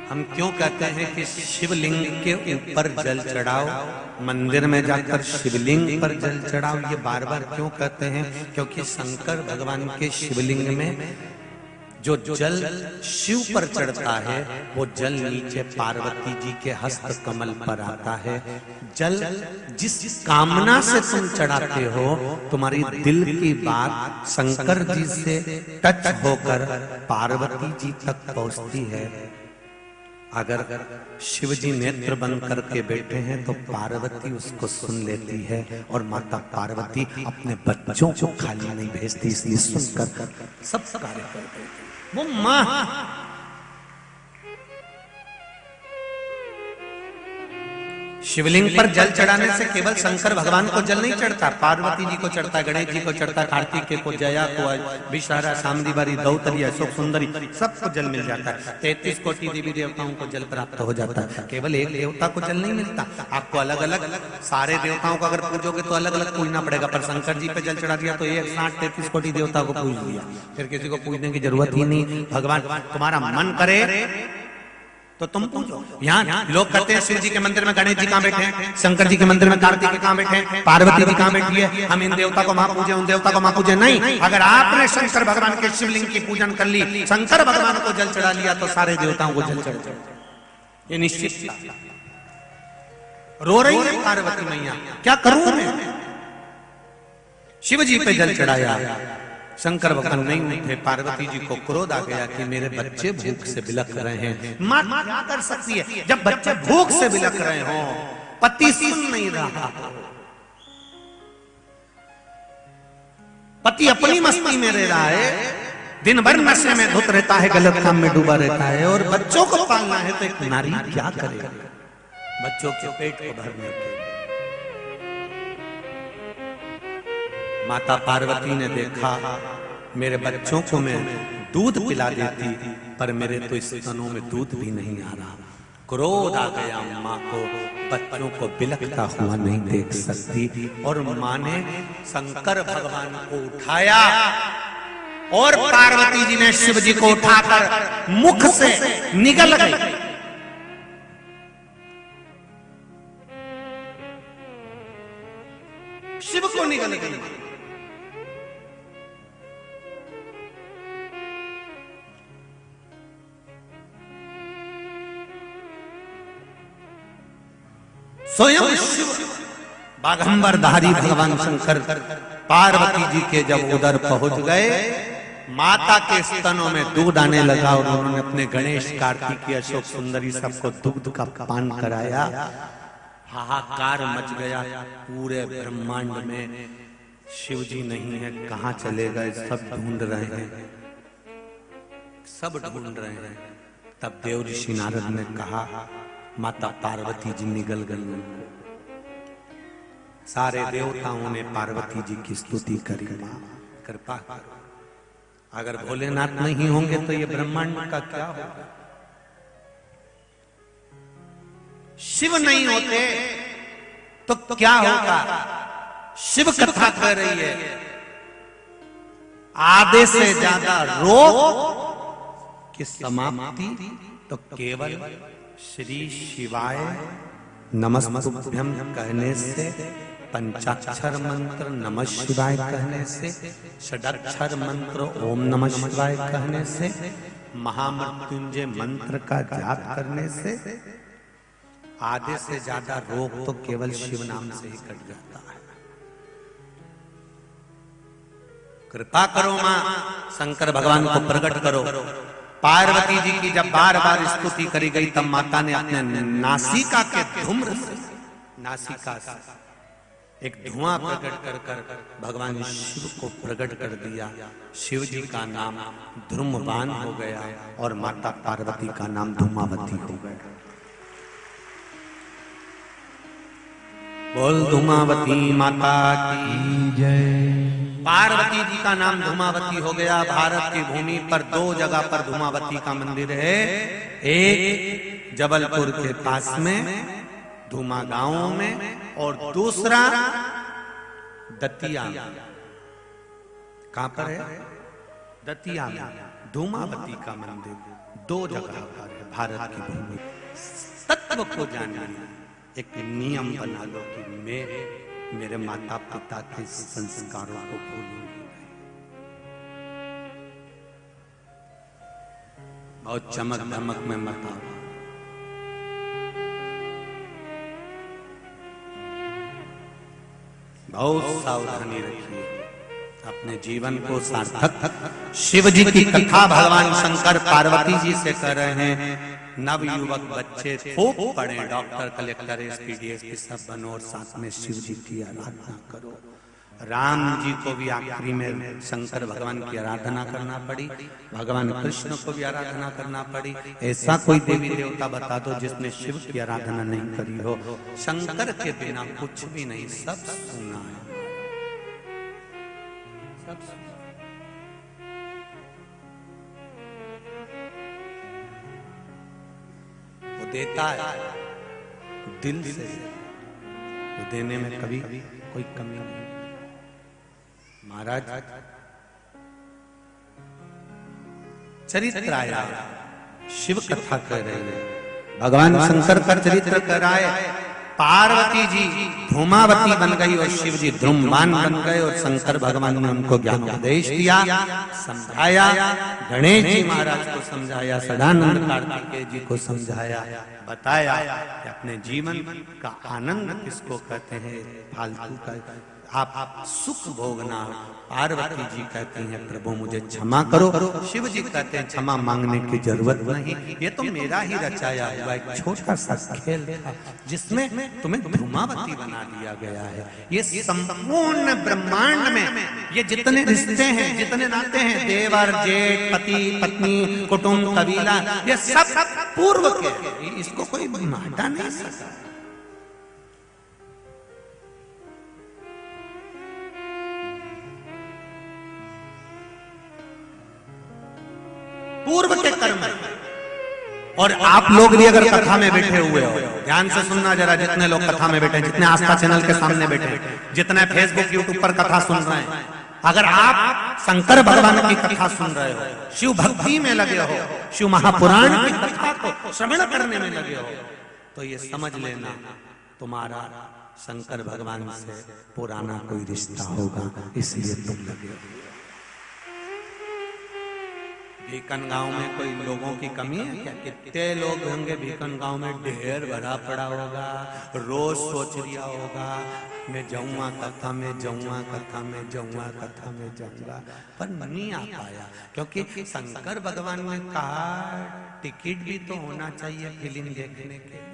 हम क्यों कहते हैं कि शिवलिंग के ऊपर जल चढ़ाओ, मंदिर में जाकर शिवलिंग पर जल चढ़ाओ, ये बार बार क्यों कहते हैं? क्योंकि शंकर भगवान के शिवलिंग में जो जल शिव पर चढ़ता है वो जल नीचे पार्वती जी के हस्त कमल पर आता है। जल जिस कामना से तुम चढ़ाते हो, तुम्हारी दिल की बात शंकर जी से टच होकर पार्वती जी तक पहुंचती है। अगर शिव जी नेत्र बंद करके बैठे हैं तो पार्वती उसको सुन लेती है, और माता पार्वती अपने बच्चों को खाली नहीं भेजती, इसलिए सुनकर सब कार्य करते हैं। वो मां शिवलिंग पर जल चढ़ाने से केवल शंकर भगवान को जल नहीं चढ़ता, पार्वती जी को चढ़ता, गणेश जी को चढ़ता, कार्तिकेय को, जया को, विषहारा, शांडिवारी, दौतरी, अशोक सुंदरी, सबको जल मिल जाता है। 33 कोटि देवी देवताओं को जल प्राप्त हो जाता है। केवल एक देवता को जल नहीं मिलता, आपको अलग अलग सारे देवताओं को अगर पूजोगे तो अलग अलग पूजना पड़ेगा। पर शंकर जी पे जल चढ़ा दिया तो 160-33 कोटि देवता को पूज लिया, फिर किसी को पूजने की जरूरत ही नहीं। भगवान तुम्हारा मन करे तो तुम पूजो। यहाँ लोग कहते हैं शिव जी के मंदिर में गणेश जी कहाँ बैठे हैं, शंकर जी के मंदिर में कार्तिकेय कहाँ बैठे हैं, पार्वती जी कहाँ बैठी है, हम इन देवता को वहां पूजे, उन देवता को वहां पूजे। नहीं, अगर आपने शंकर भगवान के शिवलिंग की पूजन कर ली, शंकर भगवान को जल चढ़ा लिया तो सारे देवताओं को जल चढ़ जाए, ये निश्चित। रो रही है पार्वती मैया, क्या करूं मैं? शिव जी पे जल चढ़ाया, शंकर भगवान नहीं उठे, पार्वती जी को क्रोध आ गया कि मेरे बच्चे भूख से बिलख रहे हैं। मां क्या कर सकती है जब बच्चे भूख से बिलख रहे हो, पति सुन नहीं रहा, पति अपनी मस्ती में रह रहा है, दिन भर नशे में धुत रहता है, गलत काम में डूबा रहता है, और बच्चों को पालना है तो एक नारी क्या करे बच्चों के पेट को भरने के। माता पार्वती ने देखा मेरे बच्चों को मैं दूध पिला देती, पर मेरे तो स्तनों में दूध भी नहीं आ रहा। क्रोध आ गया माँ को, बच्चों को बिलखता हुआ नहीं देख सकती, और माँ ने शंकर भगवान को उठाया, और पार्वती जी ने शिव जी को उठाकर मुख से निगल गई। शिव को निगल गई। स्वयं शिव बाघंबर धारी भगवान शंकर पार्वती जी के जब उधर पहुंच गए, माता के स्तनों में दूध आने लगा, और उन्होंने अपने गणेश, कार्तिकेय, अशोक सुंदरी सबको दुग्ध का पान कराया। हाहाकार मच गया पूरे ब्रह्मांड में, शिव जी नहीं है, कहां चले गए, सब ढूंढ रहे हैं, सब ढूंढ रहे हैं। तब देव ऋषि नारद ने कहा माता पार्वती जी निगल गई उनको। सारे देवताओं ने पार्वती जी की स्तुति करी, मां कृपा करो, अगर भोलेनाथ नहीं होंगे तो ये ब्रह्मांड का क्या होगा। शिव नहीं होते तो क्या होगा। शिव कथा कर रही है, आधे से ज्यादा रोग की समाप्ति तो केवल श्री शिवाय नमस्तुभ्यं कहने से, पंचाक्षर मंत्र नमः शिवाय कहने से, षडाक्षर मंत्र ओम नमः शिवाय कहने से, महामृत्युंजय मंत्र का जाप करने से आधे से ज्यादा रोग तो केवल शिव नाम से ही कट जाता है। कृपा करो मां, शंकर भगवान को प्रकट करो। पार्वती जी की जब बार बार स्तुति करी गई, तब माता ने अपने नासिका के धूम्र से, नासिका से एक धुआं प्रकट कर कर भगवान शिव को प्रकट कर दिया। शिव जी का नाम धूम्रवान हो गया, और माता पार्वती का नाम धूमावती हो गया। बोल धूमावती माता की जय। पार्वती जी का नाम धूमावती हो गया। भारत की भूमि पर 2 जगह पर धूमावती का मंदिर है, एक जबलपुर के पास में धूमा गांव में, और दूसरा दतिया में। कहां पर है? दतिया में धूमावती का मंदिर 2 जगह पर है। भारत की भूमि। तत्व को जानना, एक नियम बना लो कि मैं मेरे माता पिता के संस्कारों को भूलूंगी। बहुत चमक धमक में मत आओ। बहुत सावधानी रखिए, अपने जीवन को सार्थक। शिव जी की कथा भगवान शंकर पार्वती जी से कर रहे हैं। नव युवक बच्चे खूब पढ़े, डॉक्टर, कलेक्टर, एसपी, डीएसपी सब बनो और साथ में शिव जी की आराधना करो। राम जी को भी आखिरी में शंकर भगवान की आराधना करना पड़ी, भगवान कृष्ण को भी आराधना करना पड़ी। ऐसा कोई देवी देवता बता दो जिसने शिव की आराधना नहीं करी हो। शंकर के बिना कुछ भी नहीं, सब सुना है, सब सुना। वो देता है दिल से, वो देने में कभी कोई कमी नहीं। महाराज चरित्र आया, शिव कथा कर रहे हैं, भगवान शंकर का चरित्र कराए। पार्वती जी धूमावती बन गई और शिव जी ध्रुमान बन गए और शंकर भगवान ने उनको ज्ञान उपदेश दिया, समझाया। गणेश जी महाराज को समझाया, सदानंद कार्तिकेय जी को समझाया, बताया कि अपने जीवन का आनंद किसको कहते हैं, फालतू का आप सुख भोगना। पार्वती जी कहती हैं प्रभु मुझे क्षमा करो, शिव जी कहते हैं क्षमा मांगने की जरूरत नहीं, ये तो मेरा ही रचाया हुआ एक छोटा सा खेल था जिसमें तुम्हें धूमावती बना दिया गया है। ये संपूर्ण ब्रह्मांड में ये जितने रिश्ते हैं, जितने नाते हैं, देवर जेठ, पति पत्नी, कुटुंब, कबीला, ये सब पूर्व के, इसको कोई हटा नहीं सकता। पूर्व के कर्म है। और आप लोग भी अगर कथा में बैठे हुए हो, ध्यान से सुनना जरा, जितने लोग कथा में बैठे, जितने आस्था चैनल के सामने बैठे, जितने फेसबुक यूट्यूब पर कथा सुन रहे हैं, अगर आप शंकर भगवान की कथा सुन रहे हो, शिव भक्ति में लगे हो, शिव महापुराण की कथा को श्रवण करने में लगे हो, तो ये समझ लेना तुम्हारा शंकर भगवान से पुराना कोई रिश्ता होगा, इसलिए तुम लगे हो। भीकन गांव में कोई लोगों की कमी है क्या? कितने लोग होंगे भीकन गांव में, ढेर भरा पड़ा होगा, रोज सोच रिया होगा मैं जाऊंगा कथा में, जाऊंगा कथा में, जाऊंगा कथा में, जाऊंगा, पर नहीं आ पाया। क्योंकि शंकर भगवान ने कहा टिकट भी तो होना चाहिए फिल्म देखने के लिए।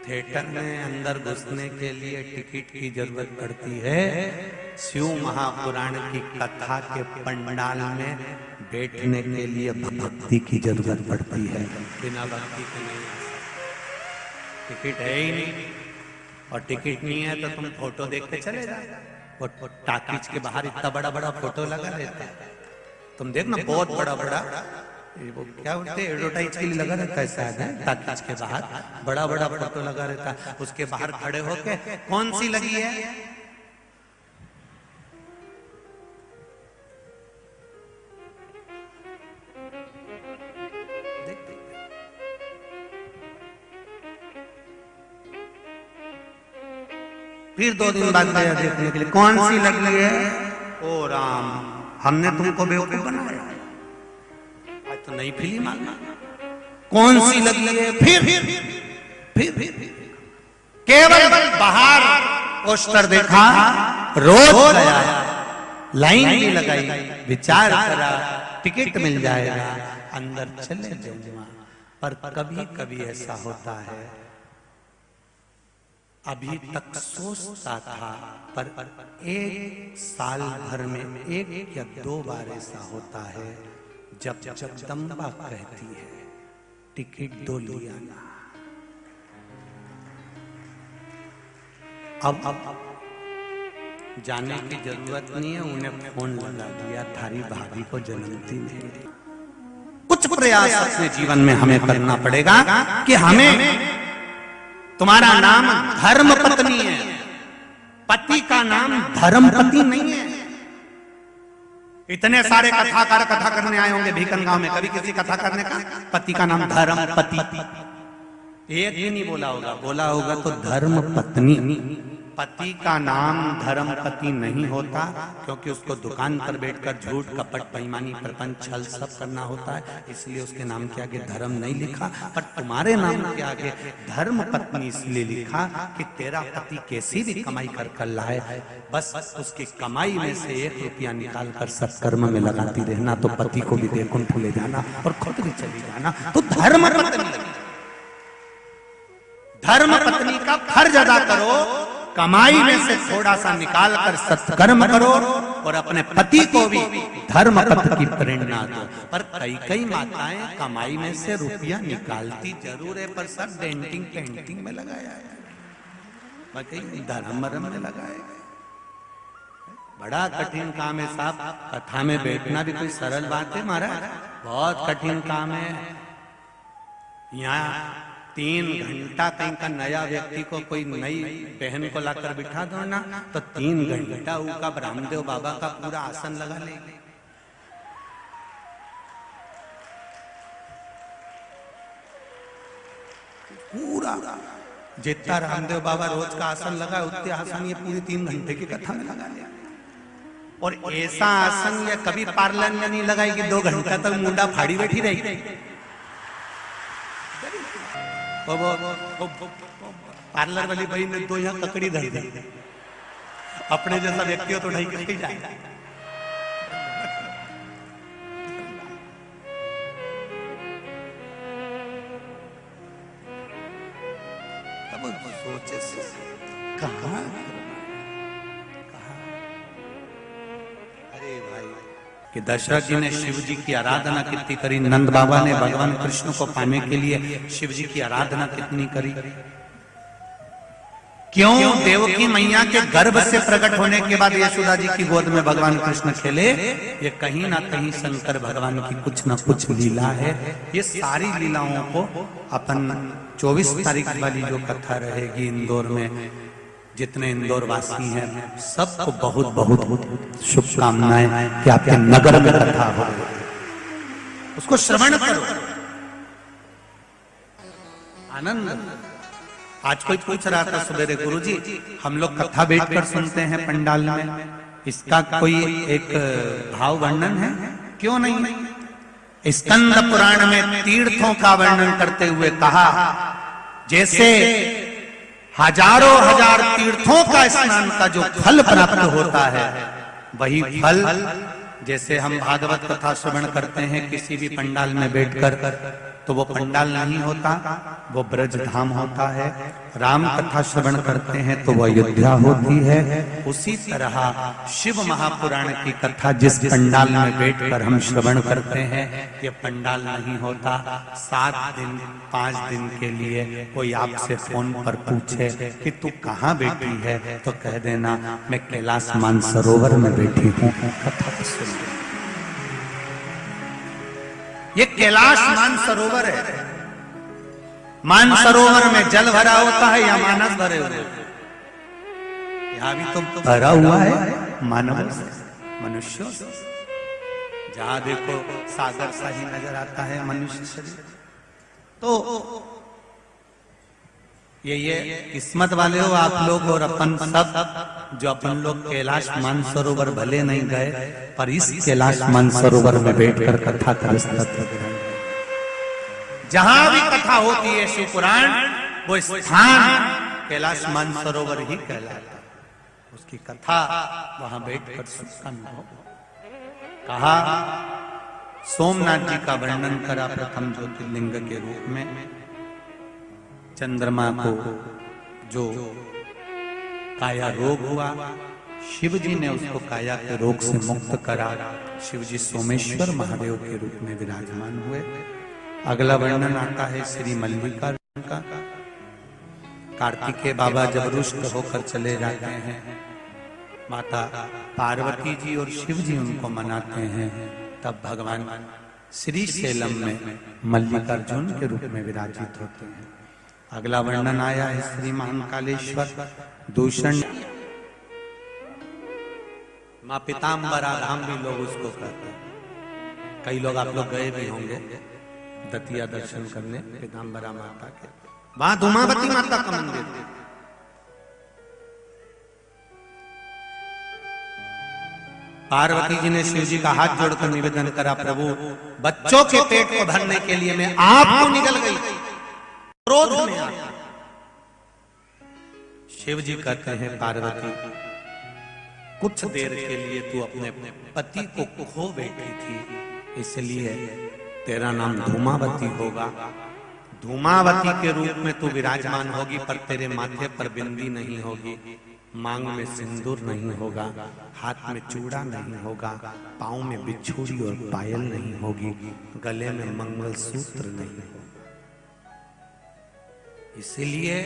थिएटर में अंदर घुसने के लिए टिकट की जरूरत पड़ती है, शिव महापुराण की कथा के पंडाल में बैठने के लिए भक्ति की जरूरत पड़ती है। बिना भक्ति के नहीं आ सकते। टिकट है ही नहीं, और टिकट नहीं है तो तुम फोटो देख के चले जाओ। और टाकीज के बाहर इतना बड़ा बड़ा फोटो लगा रहता है, तुम देखना बहुत बड़ा बड़ा, वो क्या बोलते हैं एडवर्टाइज के लिए लगा रहता है शायद, है टाकीज के बाहर बड़ा बड़ा फोटो लगा रहता है। उसके बाहर खड़े होके कौन सी लगी है, फिर 2 दिन बाद गया देखने के लिए, कौन सी लगी है, ओ राम हमने तुमको बेवकूफ बनाया, आज तो नई फिल्म आ गई, कौन सी लगी है, फिर केवल बाहर पोस्टर देखा, रोज गया, लाइन भी लगाई, विचार करा टिकट मिल जाएगा, अंदर चले जाऊंगा। पर कभी कभी ऐसा होता है, अभी तक सोचता था, पर 1 साल भर में 1 या 2 बार ऐसा होता है जब जगदम्बा कहती है टिकट दो लिया ना। अब जाने की जरूरत नहीं है, उन्हें फोन लगा दिया, थारी भाभी को जन्मदिन है। कुछ प्रयास अपने जीवन में हमें करना पड़ेगा कि हमें, तुम्हारा नाम धर्म पत्नी है, पति का नाम धर्म पति नहीं है। इतने सारे कथाकार कथा करने आए होंगे भीकन गांव में, कभी किसी कथा करने का पति का नाम धर्म पति एक भी नहीं बोला होगा, बोला होगा तो धर्म पत्नी। पति का नाम धर्म पति नहीं होता, क्योंकि उसको दुकान पर बैठकर झूठ कपट बेईमानी प्रपंच छल सब करना होता है, इसलिए उसके नाम के आगे धर्म नहीं लिखा। पर तुम्हारे नाम के आगे धर्म पत्नी इसलिए लिखा कि तेरा पति कैसी भी कमाई कर लाए, बस उसकी कमाई में से 1 रुपया निकाल कर सत्कर्म में लगाती रहना, तो पति को भी वैकुंठ ले जाना और खुद भी चली जाना। तो धर्म पत्नी, धर्म पत्नी का फर्ज अदा करो, कमाई में से थोड़ा सा निकाल कर सत्कर्म करो और अपने पति को भी धर्म पथ की प्रेरणा दो। पर कई माताएं कमाई में से रुपया निकालती जरूर है, पर सब डेंटिंग पेंटिंग में लगाया है, बाकी धर्म में लगाया है। बड़ा कठिन काम है साहब, कथा में बैठना भी कोई सरल बात है महाराज, बहुत कठिन काम है। यहाँ 3 घंटा कहीं का नया व्यक्ति को कोई नई बहन को लाकर बिठा दो ना, तो 3 घंटा उनका रामदेव बाबा का पूरा आसन लगा लेगी। पूरा जितना रामदेव बाबा रोज का आसन लगा उतने आसन ये पूरी 3 घंटे की कथा में लगा लिया। और ऐसा आसन ये कभी पार्लर में नहीं लगाएगी, 2 घंटा तक मुंडा फाड़ी बैठी रहेगी। पार्लर वाली भाई ने 2 यहाँ ककड़ी धर दी, अपने जैसा व्यक्ति हो तो ढाई करके जाए। अब सोचे कहाँ कि दशरथ जी ने शिव जी की आराधना कितनी करी, नंद बाबा ने भगवान कृष्ण को पाने के लिए शिव जी की आराधना कितनी करी। क्यों देवकी मैया के गर्भ से प्रकट होने के बाद यशोदा जी की गोद में भगवान कृष्ण खेले, ये कहीं ना कहीं शंकर भगवान की कुछ ना कुछ लीला है। ये सारी लीलाओं को अपन 24 तारीख वाली जो कथा रहेगी इंदौर में, जितने इंदौर वासी हैं सबको बहुत बहुत शुभकामनाएं कि आपके नगर में कथा हो, उसको श्रवण करो, आनंद। आज कोई पूछ रहा था सवेरे, गुरुजी हम लोग कथा बैठकर सुनते हैं पंडाल में, इसका कोई एक भाव वर्णन है? क्यों नहीं। स्कंद पुराण में तीर्थों का वर्णन करते हुए कहा, जैसे हजारों हजार तीर्थों का स्नान का जो फल प्राप्त होता है, वही फल जैसे हम भागवत कथा श्रवण करते हैं किसी भी पंडाल में बैठकर, तो वो पंडाल नहीं होता, वो ब्रज धाम होता है। राम कथा श्रवण करते हैं तो वो अयोध्या होती है। उसी तरह शिव महापुराण की कथा जिस पंडाल में बैठकर हम श्रवण करते हैं, ये पंडाल नहीं होता। 7 दिन 5 दिन के लिए कोई आपसे फोन पर पूछे कि तू कहाँ बैठी है, तो कह देना मैं कैलाश मानसरोवर में बैठी हूँ, कथा सुन। ये कैलाश मानसरोवर है। मानसरोवर में जल भरा होता है या मानस भरे हुए? यहां भी तो भरा हुआ है मानव से, मनुष्यों से। जहां देखो सागर सा ही नजर आता है मनुष्य शरीर। तो ये किस्मत वाले हो आप लोग और अपन सब, जो अपन लोग कैलाश मानसरोवर भले नहीं गए, पर इस कैलाश मानसरोवर में बैठकर कथा कर सकते हैं। जहां भी कथा होती है शिव पुराण, वो स्थान कैलाश मानसरोवर ही कहलाता है। उसकी कथा वहां बैठकर सुनना हो। कहा सोमनाथ जी का वर्णन करा प्रथम ज्योतिर्लिंग के रूप में। चंद्रमा को जो काया रोग हुआ, शिव जी ने उसको काया के रोग से मुक्त करा। शिव जी सोमेश्वर महादेव के रूप में विराजमान हुए। अगला वर्णन आता है श्री मल्लिकार्जुन का। कार्तिकेय बाबा जब रुष्ट होकर चले जाते हैं, माता पार्वती जी और शिव जी उनको मनाते हैं, तब भगवान श्री शैलम में मल्लिकार्जुन के रूप में विराजित होते हैं। अगला वर्णन आया है श्री महाकालेश्वर दूषण माँ पीताम्बरा धाम भी लोग उसको कहते हैं। कई लोग आप लोग गए भी होंगे दतिया दर्शन करने पीताम्बरा माता के, वहां धूमावती माता का मंदिर है। पार्वती जी ने शिव जी का हाथ जोड़कर निवेदन करा, प्रभु बच्चों के पेट को भरने के लिए मैं आपको निकल गई, क्रोध में आ। शिव जी कहते हैं पार्वती कुछ देर के लिए तू अपने पति को खो बैठी थी, इसलिए तेरा नाम धूमावती होगा। धूमावती के रूप में तू विराजमान होगी, पर तेरे माथे पर बिंदी नहीं होगी, मांग में सिंदूर नहीं होगा, हाथ में चूड़ा नहीं होगा, पाँव में बिछुड़ी और पायल नहीं होगी, गले में मंगलसूत्र नहीं होगा। इसीलिए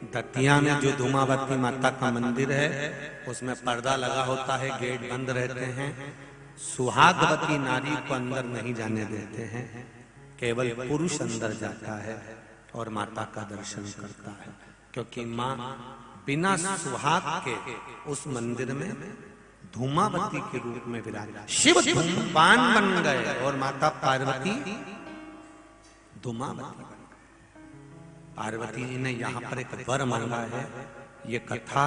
दतिया में जो धूमावती माता का मंदिर है उसमें पर्दा लगा होता है, गेट बंद रहते हैं, सुहागवती नारी को अंदर नहीं जाने देते हैं, केवल पुरुष अंदर जाता है और माता का दर्शन करता है, क्योंकि माँ बिना सुहाग के उस मंदिर में धूमावती के रूप में विराज। शिव धूमपान बन गए और माता पार्वती धूमावती। पार्वती जी ने यहाँ पर एक वर मांगा है। ये कथा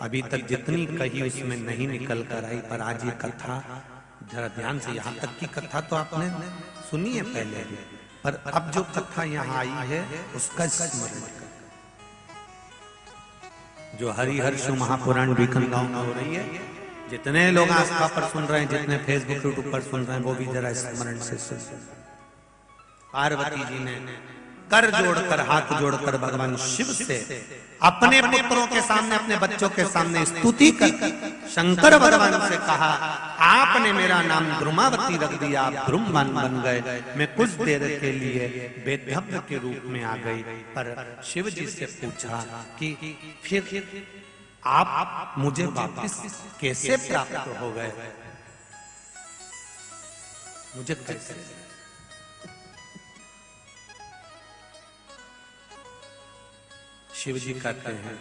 अभी तक जितनी कही उसमें नहीं निकल कर आई, पर आज ये कथा जरा ध्यान से, यहाँ तक की कथा तो आपने सुनी है पहले भी, पर अब जो कथा यहाँ आई है उसका स्मरण करें। जो हरिहर्ष महापुराण बीकनगांव में हो रही है, जितने लोग आस्था पर सुन रहे हैं, जितने फेसबुक यूट्यूब पर सुन रहे हैं, वो भी जरा स्मरण से सुन। पार्वती जी ने कर जोड़कर, हाथ जोड़कर भगवान शिव से अपने पुत्रों के सामने, अपने बच्चों के सामने स्तुति कर शंकर भगवान से कहा, आपने मेरा नाम द्रुमावती रख दिया, आप द्रुमवान बन गए, मैं कुछ देर के लिए बेधव्य के रूप में आ गई। पर शिव जी से पूछा कि फिर आप मुझे वापस कैसे प्राप्त हो गए, मुझे कैसे? शिव जी कहते हैं,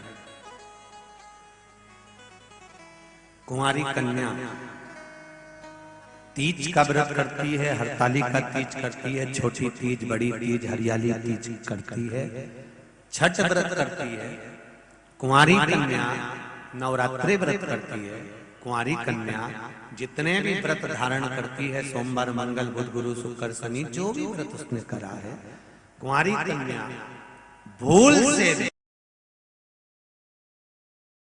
कुंवारी कन्या तीज का व्रत करती है, हरताली का तीज करती है, छोटी तीज, बड़ी तीज, हरियाली तीज करती है, छठ व्रत करती है। कुंवारी कन्या नवरात्रि व्रत करती है। कुंवारी कन्या जितने भी व्रत धारण करती है, सोमवार, मंगल, बुध, गुरु, शुक्र, शनि, जो भी व्रत उसने करा है, कुंवारी कन्या भूल से भी